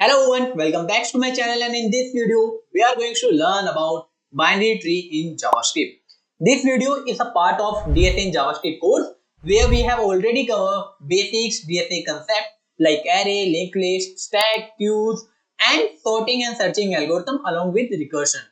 Hello everyone, welcome back to my channel, and in this video we are going to learn about binary tree in JavaScript. This video is a part of DSA in JavaScript course where we have already covered basics DSA concept like array, linked list, stack, queues and sorting and searching algorithm along with recursion.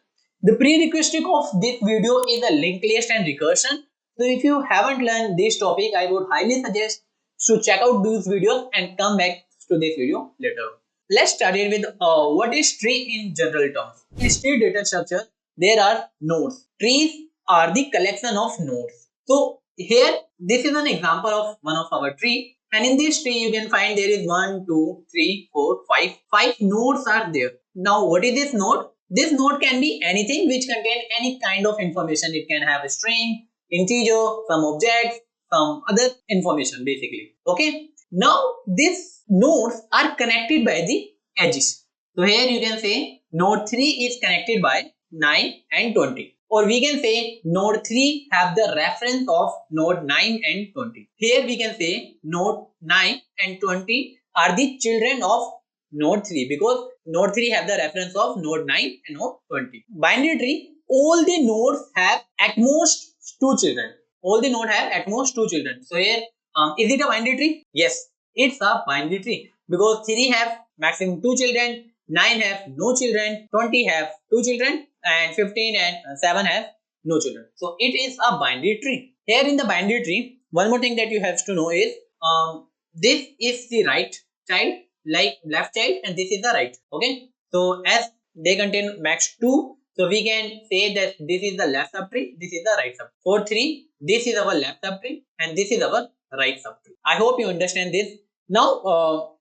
The prerequisite of this video is a linked list and recursion. So if you haven't learned this topic, I would highly suggest to check out these videos and come back to this video later. Let's start it with what is tree in general terms. In tree data structure, there are nodes. Trees are the collection of nodes. So here, this is an example of one of our tree. And in this tree, you can find there is 1, 2, 3, 4, 5. 5 nodes are there. Now, what is this node? This node can be anything which contain any kind of information. It can have a string, integer, some objects, some other information basically. Okay. Now, these nodes are connected by the edges. So here you can say node 3 is connected by 9 and 20. Or we can say node 3 have the reference of node 9 and 20. Here we can say node 9 and 20 are the children of node 3 because node 3 have the reference of node 9 and node 20. Binary tree, all the nodes have at most 2 children. All the nodes have at most 2 children. So here, is it a binary tree? Yes, it's a binary tree because 3 have maximum 2 children, 9 have no children, 20 have 2 children and 15 and 7 have no children. So it is a binary tree. Here in the binary tree, one more thing that you have to know is this is the right child like left child and this is the right. Okay. So as they contain max 2, so we can say that this is the left subtree, this is the right subtree. For 3, this is our left subtree and this is our right subtree. I hope you understand this. Now,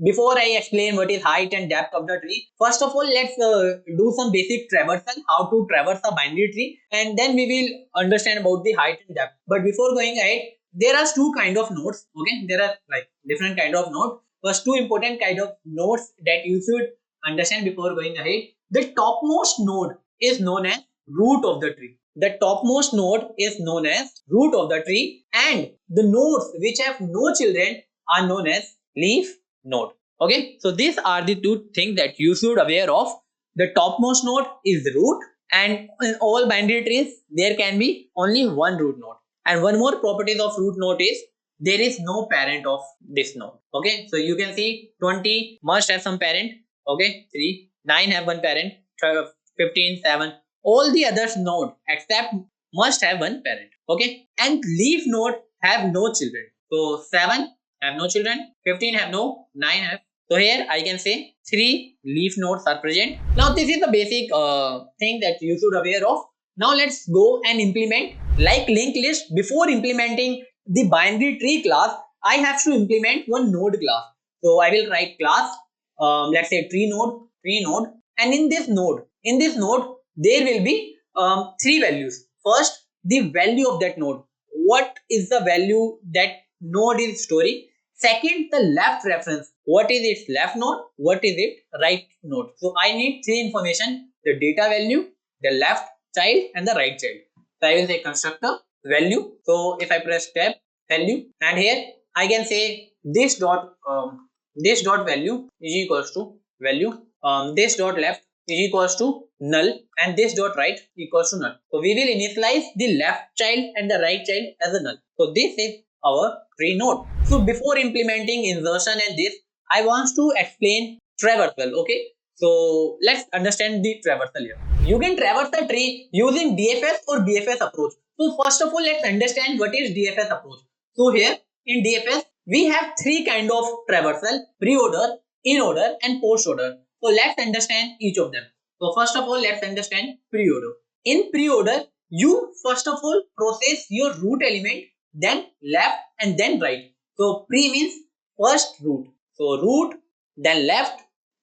before I explain what is height and depth of the tree, first of all, let's do some basic traversal, how to traverse a binary tree, and then we will understand about the height and depth. But before going ahead, there are two kind of nodes. Okay, there are like different kind of nodes. First, two important kind of nodes that you should understand before going ahead. The topmost node is known as root of the tree. The topmost node is known as root of the tree, and the nodes which have no children are known as leaf node. Okay, so these are the two things that you should aware of. The topmost node is the root, and in all binary trees there can be only one root node. And one more properties of root node is there is no parent of this node. Okay, so you can see 20 must have some parent. Okay, 3, 9 have one parent, 15, 7. All the others node except must have one parent. Okay, and leaf node have no children. So 7 have no children, 15 have no, 9 have. So here I can say 3 leaf nodes are present. Now this is the basic thing that you should aware of. Now let's go and implement like linked list. Before implementing the binary tree class, I have to implement one node class. So I will write class, let's say tree node, and in this node there will be 3 values. First, the value of that node. What is the value that node is storing? Second, the left reference. What is its left node? What is its right node? So I need 3 information: the data value, the left child, and the right child. So I will say constructor value. So if I press tab value, and here I can say this dot value is equals to value. This dot left is equals to null, and this dot right equals to null. So we will initialize the left child and the right child as a null. So this is our tree node. So before implementing insertion and this, I want to explain traversal. Okay, so let's understand the traversal here. You can traverse a tree using DFS or BFS approach. So first of all, let's understand what is DFS approach. So here in DFS, we have 3 kind of traversal: pre-order, in-order and post-order. So let's understand each of them. So first of all, let's understand pre-order. In pre-order, you first of all process your root element, then left and then right. So pre means first root. So root, then left,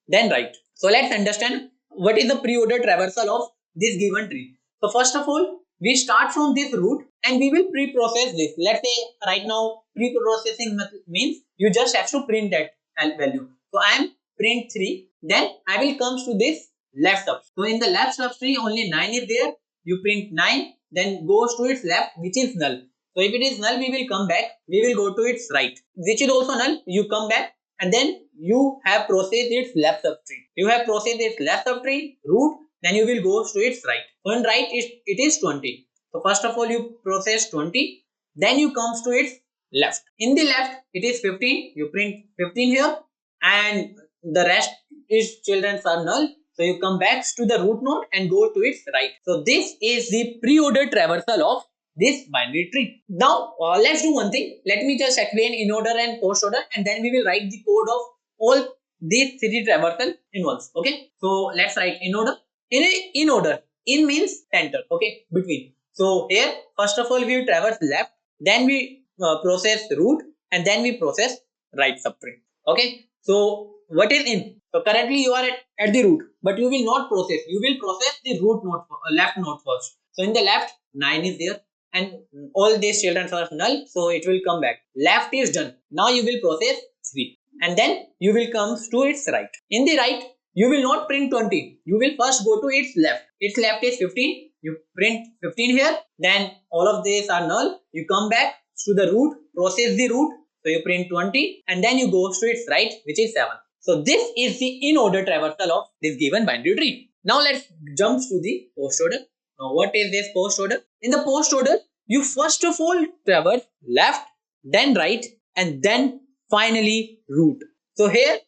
then right. So let's understand what is the pre-order traversal of this given tree. So first of all, we start from this root and we will pre-process this. Let's say right now pre-processing means you just have to print that value. So I am print 3, then I will come to this left subtree. So in the left subtree only 9 is there. You print 9, then goes to its left, which is null. So if it is null, we will come back. We will go to its right, which is also null. You come back and then you have processed its left subtree. You have processed its left subtree root, then you will go to its right. So in right it is 20. So first of all you process 20, then you comes to its left. In the left it is 15. You print 15 here, and the rest is children are null. So you come back to the root node and go to its right. So this is the pre-ordered traversal of this binary tree. Now let's do one thing. Let me just explain in order and post order, and then we will write the code of all these three traversal in once. Okay. So let's write in order. In order. In means center. Okay. Between. So here first of all we traverse left, then we process root, and then we process right subtree. Okay. So what is in? So currently you are at the root, but you will not process. You will process the root node, left node first. So in the left 9 is there, and all these children are null, so it will come back. Left is done. Now you will process 3, and then you will come to its right. In the right you will not print 20. You will first go to its left. Its left is 15. You print 15 here. Then all of these are null. You come back to the root, process the root. So you print 20, and then you go to its right, which is 7. So this is the in order traversal of this given binary tree. Now let's jump to the post order. Now what is this post order? In the post order, you first of all traverse left, then right, and then finally root. So here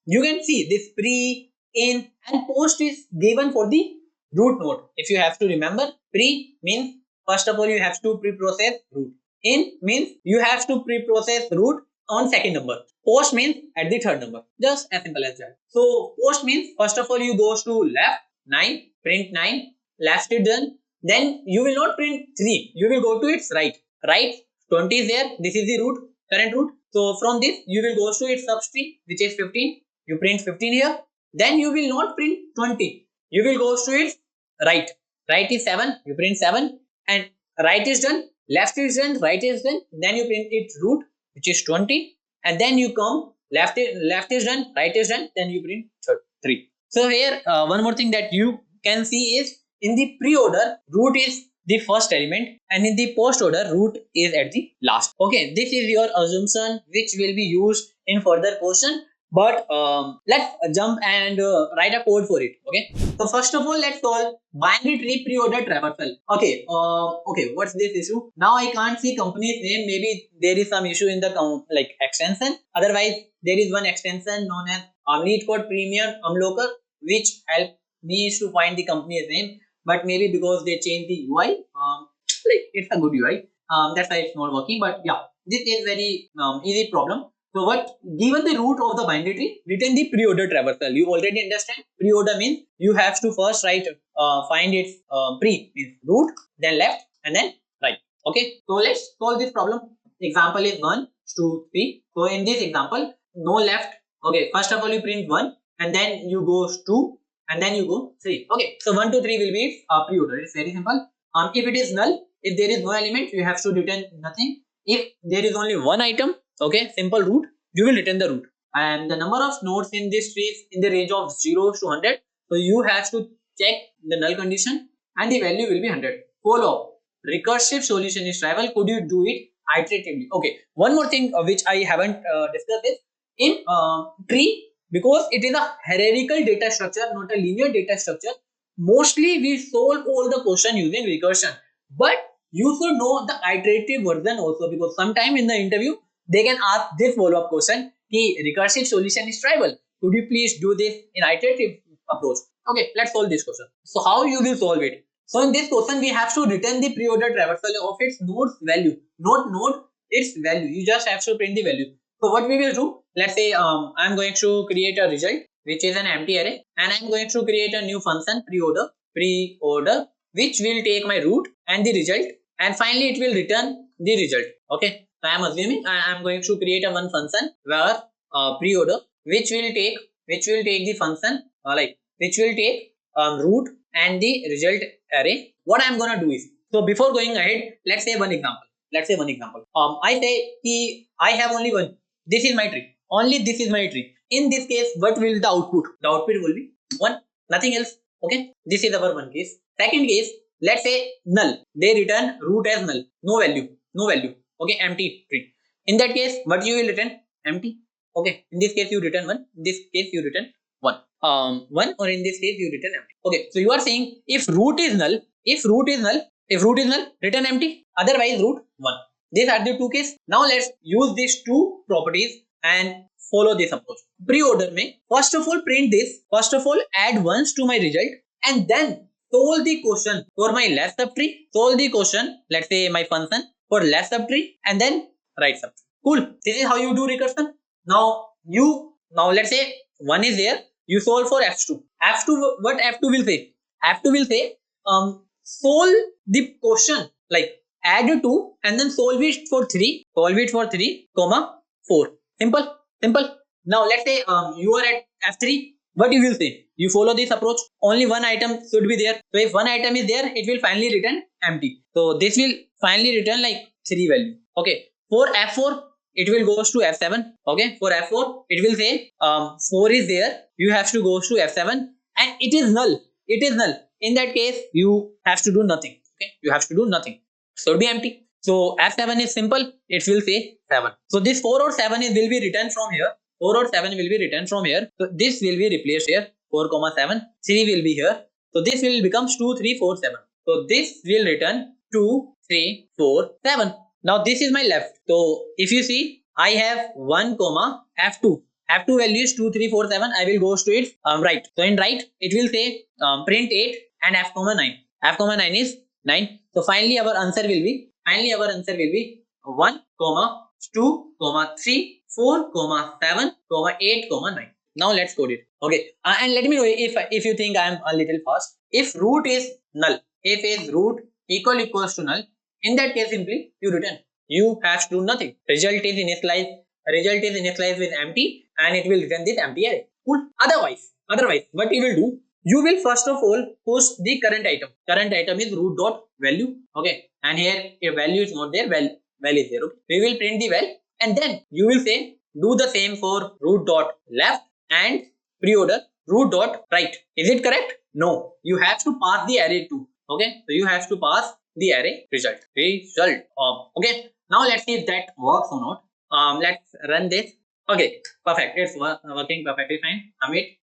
you can see this pre, in, and post is given for the root node. If you have to remember, pre means first of all you have to pre-process root. In means you have to pre-process root on second number. Post means at the third number. Just as simple as that. So post means first of all you go to left 9, print 9, left is done. Then you will not print 3. You will go to its right. Right 20 is there. This is the root, current root. So from this you will go to its subtree, which is 15. You print 15 here. Then you will not print 20. You will go to its right. Right is 7. You print 7, and right is done. Left is done. Right is done. Then you print its root, which is 20, and then you come left is done, right is done, then you print 3. So here one more thing that you can see is in the pre-order root is the first element, and in the post order root is at the last. Okay, this is your assumption which will be used in further question, but let's jump and write a code for it. Okay, so first of all let's solve binary tree pre-order traversal. Okay, okay, what's this issue? Now I can't see company's name. Maybe there is some issue in the like extension. Otherwise there is one extension known as LeetCode Premium Unlocker, which help me to find the company's name. But maybe because they changed the UI, like it's a good UI, that's why it's not working. But yeah, this is very easy problem. So what, given the root of the binary tree, written the pre-order traversal. You already understand pre-order means you have to first write find its pre means root, then left, and then right. Okay, so let's solve this problem. Example is 1, 2, 3. So in this example, no left. Okay, first of all you print 1, and then you go 2, and then you go 3. Okay, so 1, 2, 3 will be its pre-order. It's very simple. If it is null, if there is no element, you have to return nothing. If there is only one item, okay, simple root, you will return the root. And the number of nodes in this tree is in the range of 0 to 100. So you have to check the null condition, and the value will be 100. Follow recursive solution is trivial. Could you do it iteratively? Okay, one more thing which I haven't discussed is in tree, because it is a hierarchical data structure, not a linear data structure. Mostly we solve all the question using recursion, but you should know the iterative version also, because sometime in the interview they can ask this follow-up question: the recursive solution is trivial. Could you please do this in iterative approach? Okay, let's solve this question. So how you will solve it? So in this question we have to return the pre-order traversal of its node's value, not node, its value. You just have to print the value. So what we will do? Let's say I'm going to create a result which is an empty array, and I'm going to create a new function pre-order, which will take my root and the result, and finally it will return the result. Okay, so I am assuming I am going to create a one function where pre-order which will take the function which will take root and the result array. What I am gonna do is, so before going ahead, let's say one example. I say I have only one. This is my tree. Only this is my tree. In this case, what will the output? The output will be 1, nothing else. Okay, this is our one case. Second case, let's say null. They return root as null, no value. Okay, empty tree. In that case, what you will return? Empty. Okay, in this case you return 1, in this case you return 1, 1, or in this case you return empty. Okay, so you are saying if root is null, return empty, otherwise root 1. These are the two cases. Now let's use these two properties and follow this approach. Pre-order में first of all print this, first of all add ones to my result, and then solve the question for my left subtree, solve the question, let's say my function for left subtree, and then right subtree. Cool. This is how you do recursion. Now let's say 1 is there, you solve for f2. What f2 will say? F2 will say solve the question, like add 2 and then solve it for 3, comma 4. Simple. Now let's say you are at f3. What you will say? You follow this approach. Only one item should be there. So if one item is there, it will finally return empty. So this will finally return like 3 value. Okay. For f4, it will goes to f7. Okay. For f4, it will say 4 is there. You have to go to f7, and it is null. In that case, you have to do nothing. Okay. You have to do nothing. So it will be empty. So f7 is simple. It will say 7. So this 4 or 7 will be returned from here. 4 or 7 will be returned from here. So this will be replaced here. 4, 7. 3 will be here. So this will becomes 2, 3, 4, 7. So this will return 2, 3, 4, 7. Now this is my left. So if you see, I have 1, f2. F2 value is 2, 3, 4, 7. I will go to its right. So in right, it will say print 8 and f, 9. F, 9 is 9. So finally our answer will be 1, 2, 3, 4, 7, 8, 9. Now let's code it. Okay, and let me know if you think I am a little fast. If root is null, if is root equals to null, in that case simply you return. You have to do nothing. Result is initialized with empty, and it will return this empty array. Cool. Otherwise, what you will do? You will first of all push the current item. Current item is root dot value. Okay, and here if value is not there, value is there. Okay, we will print the val, and then you will say do the same for root dot left and pre-order root dot right. Is it correct? No. You have to pass the array too. Okay, so you have to pass the array result. Okay. Now let's see if that works or not. Let's run this. Okay, perfect. It's working perfectly fine. Amit.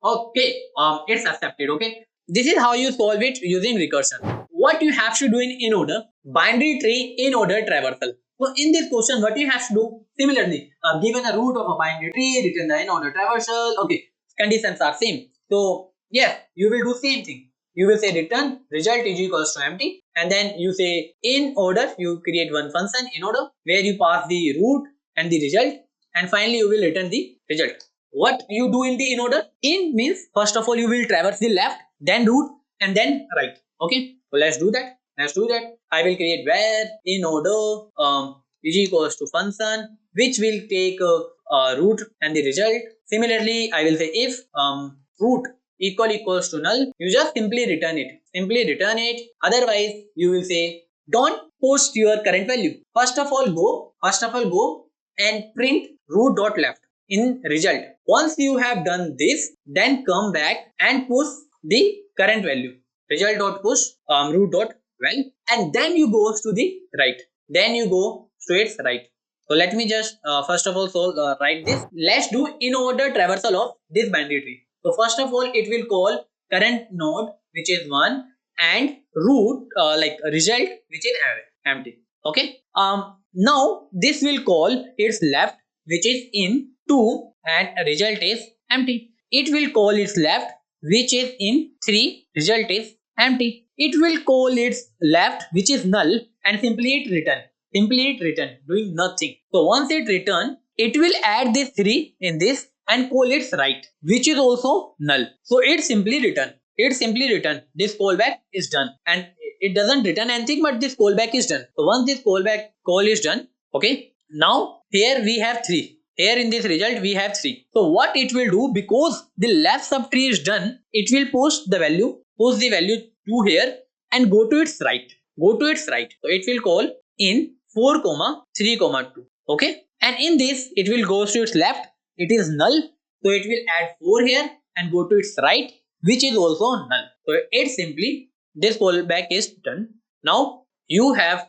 Okay. It's accepted. Okay. This is how you solve it using recursion. What you have to do in order? Binary tree in order traversal. So in this question, what you have to do? Similarly, given a root of a binary tree, return the in order traversal. Okay, conditions are same. So yes, you will do same thing. You will say return result is equals to empty, and then you say in order, you create one function in order where you pass the root and the result, and finally you will return the result. What you do in the in order? In means first of all you will traverse the left, then root, and then right. Okay, so let's do that. I will create where in order is equals to function which will take root and the result. Similarly, I will say if root equals to null, you just simply return it. Otherwise, you will say don't post your current value. First of all go and print root dot left in result. Once you have done this, then come back and push the current value. Result dot push root dot val, and then you go to the right. Then you go to its right. So let me just first of all write this. Let's do in order traversal of this binary tree. So first of all, it will call current node, which is 1, and root like result, which is empty. Okay. Now this will call its left, which is in 2, and result is empty. It will call its left, which is in 3, result is empty. It will call its left, which is null, and simply it return, doing nothing. So once it return, it will add this 3 in this and call its right, which is also null. So it simply return. This callback is done, and it doesn't return anything, but this callback is done. So once this call is done, okay. Now here we have 3. Here in this result we have 3. So what it will do, because the left subtree is done, it will push the value 2 here and go to its right. So it will call in 4, 3, 2. Okay. And in this it will go to its left. It is null. So it will add 4 here and go to its right, which is also null. So it simply, this callback is done. Now you have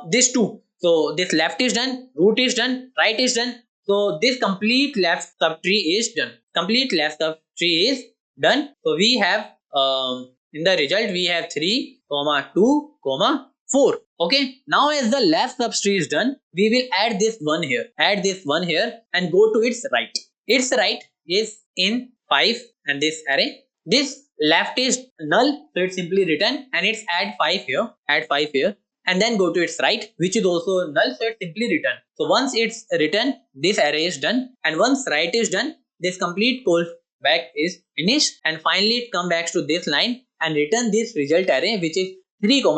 this 2. So this left is done, root is done, right is done. So this complete left subtree is done. Complete left subtree is done. So we have in the result we have 3, 2, 4. Okay. Now as the left subtree is done, we will add this one here. Add this one here and go to its right. Its right is in 5 and this array. This left is null, so it's simply written and it's add 5 here. Add 5 here. And then go to its right, which is also null, so it's simply written. So once it's written, this array is done, and once right is done, this complete callback is finished, and finally it comes back to this line and return this result array, which is 3, 2,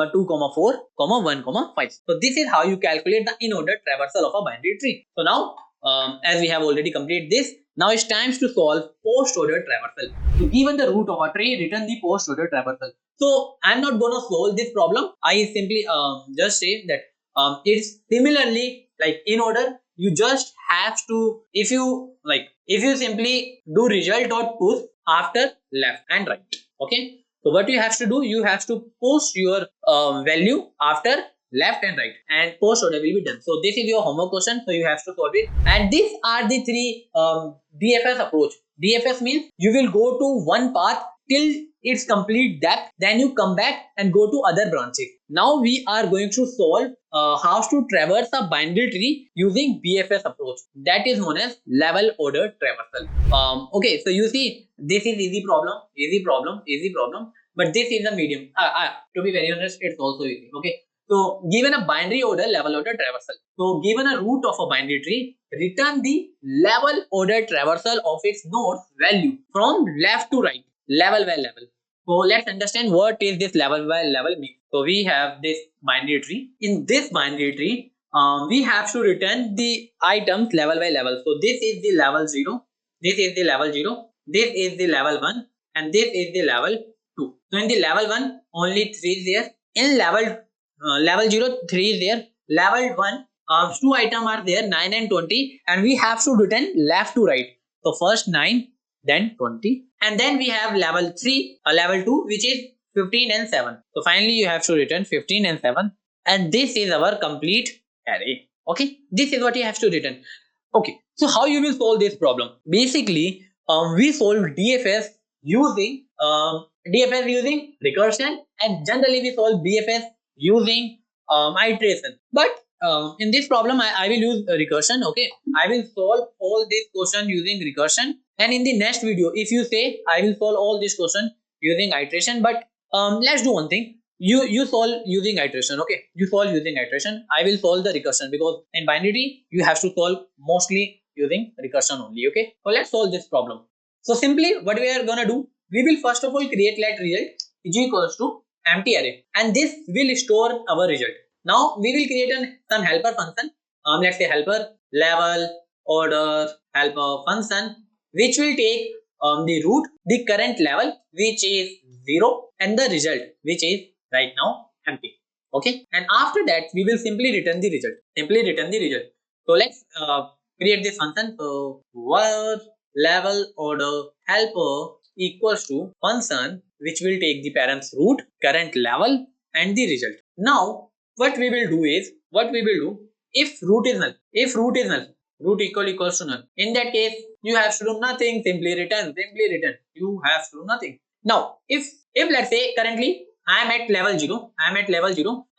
4, 1, 5. So this is how you calculate the in-order traversal of a binary tree. So now, as we have already completed this, now it's time to solve post-order traversal. So given the root of a tree, return the post-order traversal. So I'm not gonna solve this problem. I simply just say that it's similarly like in order. You just have to, if you simply do result dot push after left and right. Okay. So what you have to do, you have to post your value after left and right, and post order will be done. So this is your homework question, so you have to solve it. And these are the three DFS approach. DFS means you will go to one path till its complete depth, then you come back and go to other branches. Now we are going to solve how to traverse a binary tree using BFS approach, that is known as level order traversal. Okay, so you see this is easy problem, but this is a medium. To be very honest, it's also easy. Okay, so given a binary order, level order traversal. So given a root of a binary tree, return the level order traversal of its nodes value from left to right, level by level. So let's understand what is this level by level mean. So we have this binary tree. In this binary tree, we have to return the items level by level. So this is the level 0, this is the level 0, this is the level 1, and this is the level 2. So in the level 1, only 3 is there. In level 0, 3 is there. Level 1, 2 items are there, 9 and 20, and we have to return left to right. So first 9, then 20, and then we have level 3, level 2, which is 15 and 7. So finally you have to return 15 and 7, and this is our complete array. Okay, this is what you have to return. Okay, so how you will solve this problem? Basically, we solve DFS using recursion, and generally we solve BFS using iteration. But in this problem, I will use recursion. Okay, I will solve all this question using recursion, and in the next video, if you say, I will solve all this question using iteration. But let's do one thing. You solve using iteration. Okay, you solve using iteration. I will solve the recursion, because in binary you have to solve mostly using recursion only. Okay, so let's solve this problem. So simply what we are gonna do, we will first of all create let result is equals to empty array, and this will store our result. Now we will create some helper function. Let's say helper level order helper function, which will take the root, the current level, which is 0, and the result, which is right now empty. Okay, and after that we will simply return the result. So let's create this function. So var level order helper equals to function which will take the parents root, current level, and the result. Now what we will do, if root is null, root equals to null, in that case you have to do nothing, simply return, you have to do nothing. Now if let's say currently I am at level 0,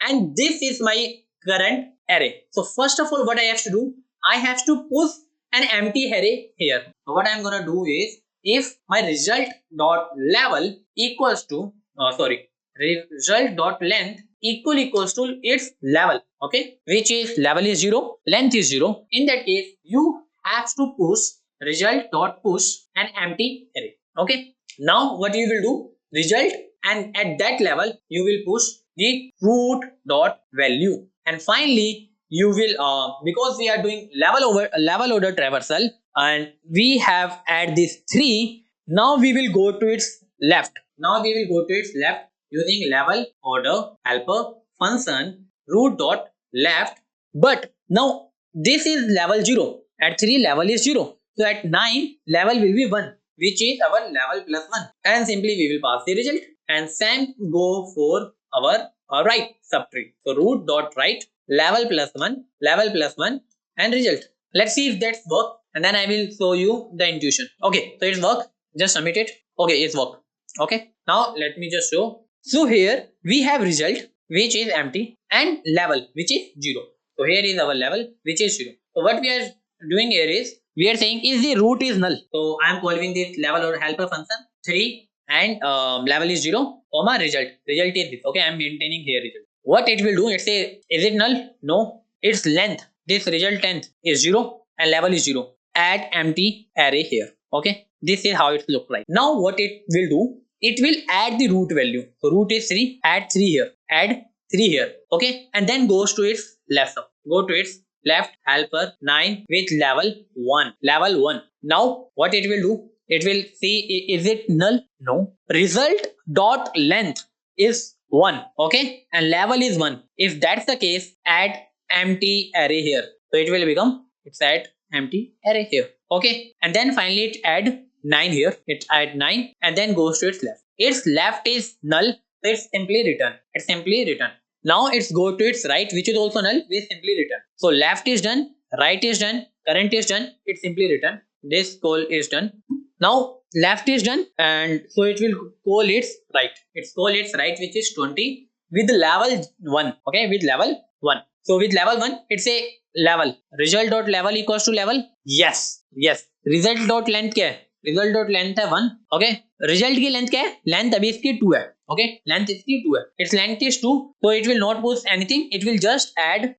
and this is my current array. So first of all, what I have to do, I have to push an empty array here. So what I am gonna do is, if my result dot level equals to result dot length equals to its level, okay, which is level is 0, length is 0, in that case you have to push result dot push an empty array. Okay, now what you will do, result, and at that level you will push the root dot value, and finally you will because we are doing level order traversal and we have add this 3, now we will go to its left. Using level order helper function root dot left. But now this is level 0, at 3 level is 0, so at 9 level will be 1, which is our level plus 1, and simply we will pass the result, and same go for our right subtree. So root dot right level plus 1 and result. Let's see if that's work, and then I will show you the intuition. Okay, so it's work. Just submit it. Okay, it's work. Okay, now let me just show. So here we have result which is empty and level which is 0. So here is our level which is 0. So what we are doing here is we are saying is the root is null. So I am calling this level or helper function 3 and level is 0 comma result. Result is this. Okay, I am maintaining here result. What it will do? It say is it null? No. Its length, this result length is 0 and level is 0. Add empty array here. Okay, this is how it look like. Now what it will do? It will add the root value. So root is 3. Add 3 here. Add 3 here. Okay, and then goes to its left. Go to its left helper 9 with level 1. Level 1. Now what it will do? It will see is it null? No. Result dot length is 1. Okay, and level is 1. If that's the case, add empty array here. So it will become it's add empty array here. Okay, and then finally it add 9 here. It add 9 and then goes to its left. Its left is null, so it's simply return. It's simply return. Now it's go to its right, which is also null. We simply return. So left is done, right is done, current is done. It's simply return. This call is done. Now left is done, and so it will call its right. It's call its right, which is 20 with level 1. Okay, with level 1. So with level 1, it's a level. Result dot level equals to level. Yes, yes. Result dot length क्या है? Result dot length है 1. Okay. Result की length क्या है? Length अभी इसकी 2 है. Okay. Length इसकी 2 है. Its length is 2. So it will not push anything. It will just add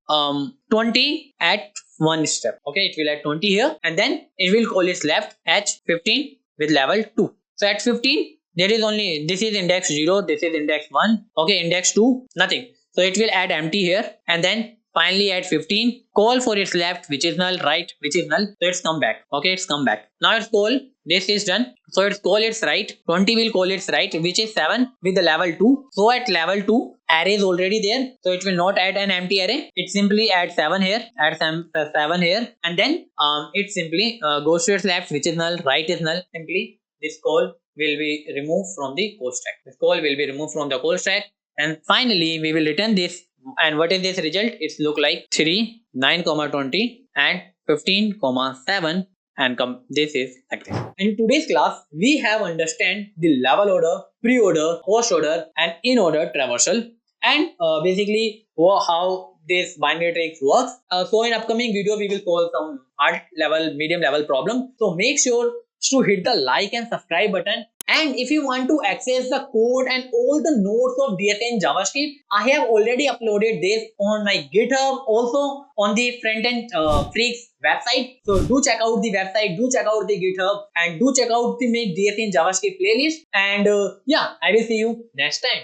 20 at one step. Okay. It will add 20 here, and then it will call its left h15 with level 2. So at 15 there is only this is index 0, this is index 1. Okay. Index 2 nothing. So it will add empty here, and then finally at 15 call for its left which is null, right which is null. So it's come back. Okay, it's come back. Now it's call, this is done. So it's call its right. 20 will call its right which is 7 with the level 2. So at level 2 array is already there, so it will not add an empty array. It simply adds 7 here, adds 7 here, and then it simply goes to its left which is null, right is null. Simply this call will be removed from the call stack. This call will be removed from the call stack, and finally we will return this. And what is this result? It's look like 3, 9, 20 and 15, 7 and this is like this. In today's class, we have understand the level order, pre-order, post-order and in-order traversal, and basically how this binary tree works. So in upcoming video, we will solve some hard level, medium level problem. So make sure to hit the like and subscribe button. And if you want to access the code and all the notes of DSA JavaScript, I have already uploaded this on my GitHub, also on the Frontend Freaks website. So do check out the website, do check out the GitHub, and do check out the DSA JavaScript playlist. And yeah, I will see you next time.